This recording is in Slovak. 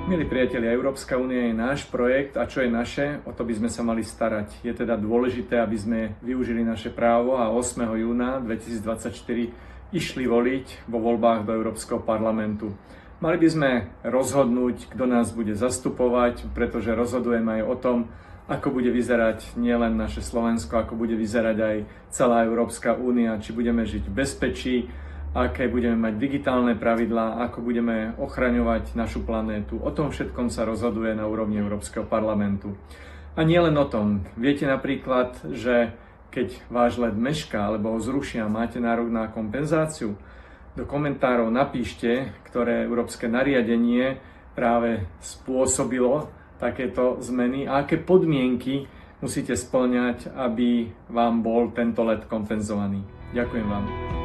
Milí priatelia, Európska únia je náš projekt a čo je naše, o to by sme sa mali starať. Je teda dôležité, aby sme využili naše právo a 8. júna 2024 išli voliť vo voľbách do Európskeho parlamentu. Mali by sme rozhodnúť, kto nás bude zastupovať, pretože rozhodujeme aj o tom, ako bude vyzerať nielen naše Slovensko, ako bude vyzerať aj celá Európska únia, či budeme žiť v bezpečí, aké budeme mať digitálne pravidlá, ako budeme ochraňovať našu planétu. O tom všetkom sa rozhoduje na úrovni Európskeho parlamentu. A nie len o tom. Viete napríklad, že keď váš let mešká alebo ho zrušia, máte nárok na kompenzáciu? Do komentárov napíšte, ktoré európske nariadenie práve spôsobilo takéto zmeny a aké podmienky musíte spĺňať, aby vám bol tento let kompenzovaný. Ďakujem vám.